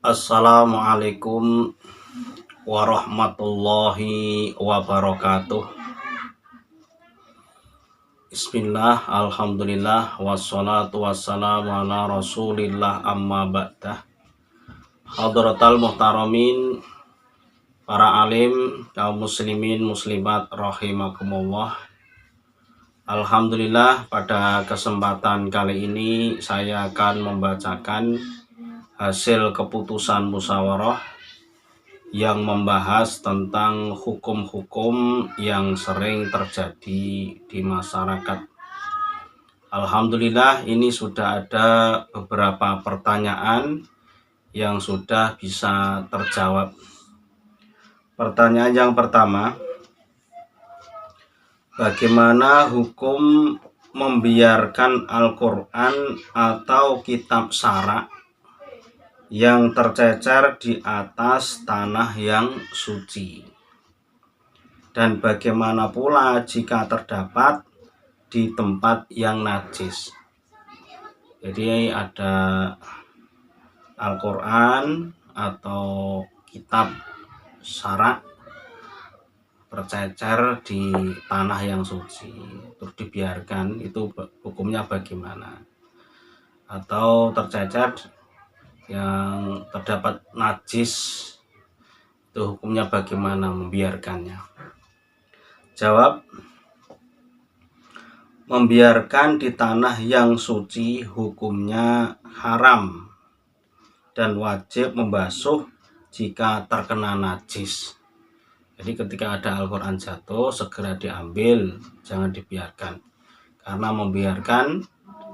Assalamualaikum warahmatullahi wabarakatuh. Bismillah, alhamdulillah, wassalatu wassalamu ala rasulillah amma ba'dah. Hadratal muhtaramin, para alim, kaum muslimin, muslimat, rahimakumullah. Alhamdulillah, pada kesempatan kali ini saya akan membacakan hasil keputusan musyawarah yang membahas tentang hukum-hukum yang sering terjadi di masyarakat. Alhamdulillah, ini sudah ada beberapa pertanyaan yang sudah bisa terjawab. Pertanyaan yang pertama, bagaimana hukum membiarkan Al-Quran atau kitab syara' yang tercecer di atas tanah yang suci? Dan bagaimana pula jika terdapat di tempat yang najis? Jadi ada Al-Quran atau kitab syara' tercecer di tanah yang suci, terus dibiarkan, itu hukumnya bagaimana? Atau tercecer yang terdapat najis, itu hukumnya bagaimana membiarkannya? Jawab, membiarkan di tanah yang suci hukumnya haram dan wajib membasuh jika terkena najis. Jadi ketika ada Al-Quran jatuh, segera diambil, jangan dibiarkan. Karena membiarkan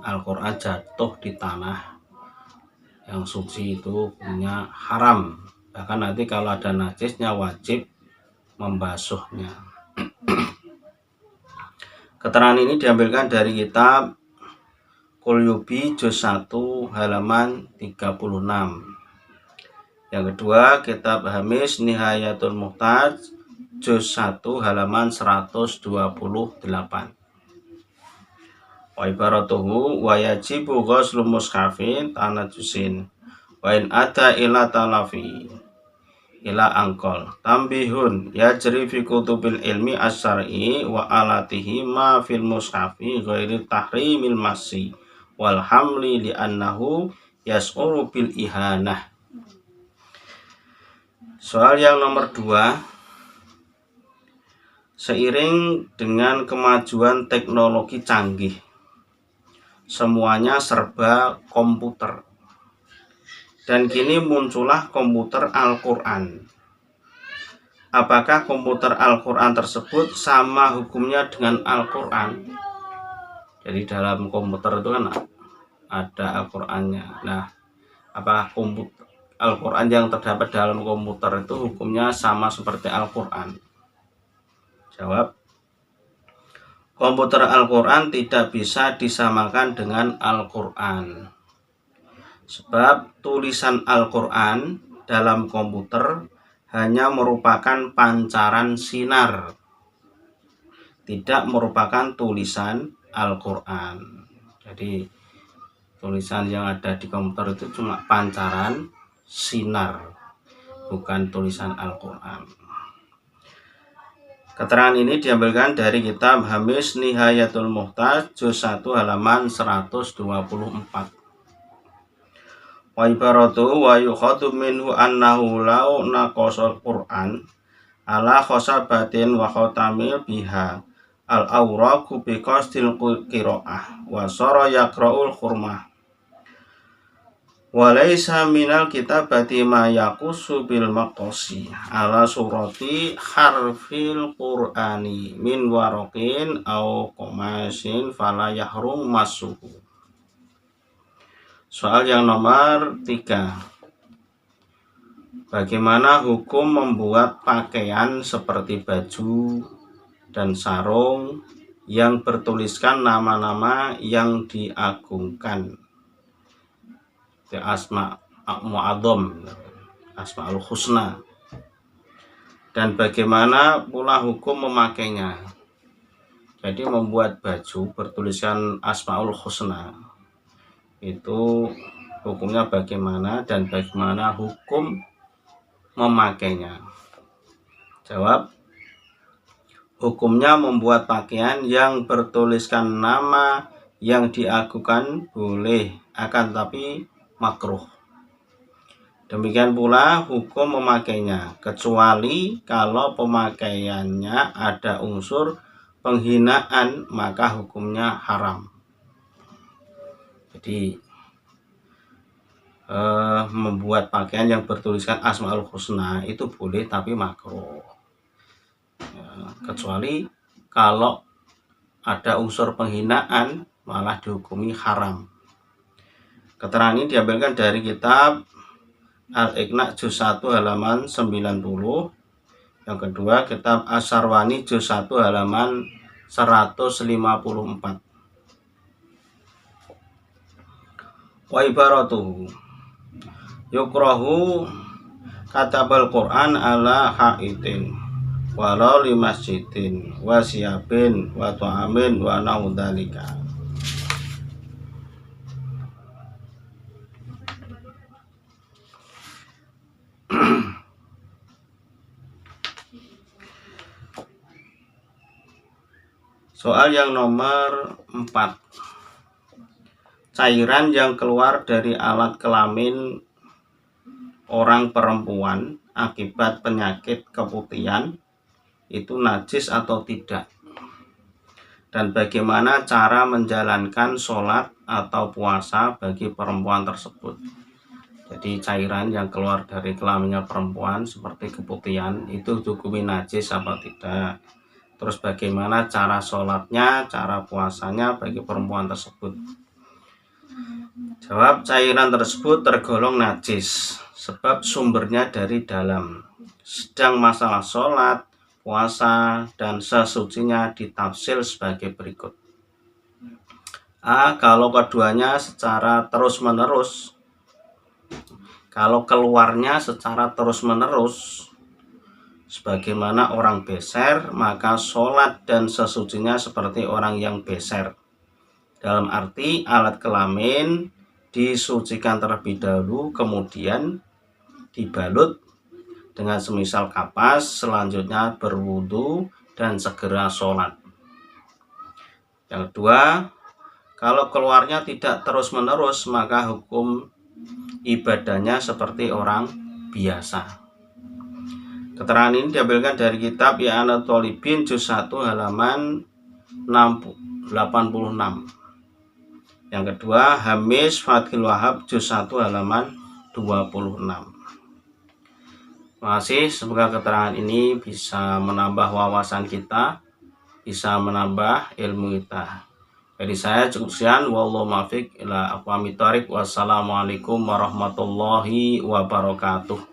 Al-Quran jatuh di tanah yang suci itu hukumnya haram. Bahkan nanti kalau ada najisnya wajib membasuhnya. Keterangan ini diambilkan dari kitab Qulyubi juz 1 halaman 36. Yang kedua, kitab Hamis Nihayatul Muhtaj juz 1 halaman 128. Wa ibaratuhu wa yajibu ghuslu mushafin tanajusin wa in ada ila talafi ila angkol tambihun yajri fi kutubil ilmi asyari wa alatihi ma fil mushafi ghairi tahrimil masi wal hamli li annahu yas'uru bil ihanah. Soal yang nomor 2, seiring dengan kemajuan teknologi canggih, semuanya serba komputer. Dan kini muncullah komputer Al-Quran. Apakah komputer Al-Quran tersebut sama hukumnya dengan Al-Quran? Jadi dalam komputer itu kan ada Al-Qurannya. Nah, apakah komputer Al-Quran yang terdapat dalam komputer itu hukumnya sama seperti Al-Quran? Jawab, komputer Al-Quran tidak bisa disamakan dengan Al-Quran. Sebab tulisan Al-Quran dalam komputer hanya merupakan pancaran sinar, tidak merupakan tulisan Al-Quran. Jadi tulisan yang ada di komputer itu cuma pancaran sinar, bukan tulisan Al-Quran. Keterangan ini diambilkan dari kitab Hamis Nihayatul Muhtaj juz 1 halaman 124. Wa ibaratu wa yukhadu minhu annahu law naqasal Qur'an ala khosabatin wa khotamil biha al-awraqu bi qasdil qira'ah wa sara yaqra'ul khurmah wa laisa minal kitabati ma yaqusu bil maqasi ala surati harfil qur'ani min waraqin au qomasin fala yahrum masuhu. Soal yang nomor 3, bagaimana hukum membuat pakaian seperti baju dan sarung yang bertuliskan nama-nama yang diagungkan, asma mu'adzam, asmaul husna, dan bagaimana pula hukum memakainya? Jadi membuat baju bertuliskan asmaul husna itu Hukumnya bagaimana dan bagaimana hukum memakainya? Jawab, hukumnya membuat pakaian yang bertuliskan nama yang diagukan boleh, akan tapi makruh. Demikian pula hukum memakainya, kecuali kalau pemakaiannya ada unsur penghinaan, maka hukumnya haram. Jadi membuat pakaian yang bertuliskan Asmaul Husna itu boleh tapi makruh. Kecuali kalau ada unsur penghinaan malah dihukumi haram. Keterangan ini diambilkan dari kitab Al-Iqna juz 1 halaman 90. Yang kedua kitab Asy-Syarwani juz 1 halaman 154. Wa ibaratuhu yukrahu katabal Quran ala haidin walau li masjidin wa siyabin wa ta'amin wa naudhalika. Soal yang nomor 4. Cairan yang keluar dari alat kelamin orang perempuan akibat penyakit keputihan itu najis atau tidak, dan bagaimana cara menjalankan sholat atau puasa bagi perempuan tersebut. Jadi cairan yang keluar dari kelaminnya perempuan seperti keputihan itu dihukumi najis apa tidak, terus bagaimana cara sholatnya, cara puasanya bagi perempuan tersebut. Jawab, cairan tersebut tergolong najis sebab sumbernya dari dalam. Sedang masalah sholat, puasa, dan sesucinya ditafsir sebagai berikut. A. Kalau keduanya secara terus-menerus, kalau keluarnya secara terus-menerus sebagaimana orang beser, maka sholat dan sesucinya seperti orang yang beser. Dalam arti alat kelamin disucikan terlebih dahulu, kemudian dibalut dengan semisal kapas, selanjutnya berwudu dan segera sholat. Yang kedua, kalau keluarnya tidak terus-menerus, maka hukum ibadahnya seperti orang biasa. Keterangan ini diambilkan dari kitab I'anatul Thalibin juz 1 halaman 86. Yang kedua, Hamis Fathul Wahab juz 1 halaman 26. Terima kasih, semoga keterangan ini bisa menambah wawasan kita, bisa menambah ilmu kita. Jadi saya cukup sekian, wallahu muwaffiq ila aqwamit thoriq. Wassalamualaikum warahmatullahi wabarakatuh.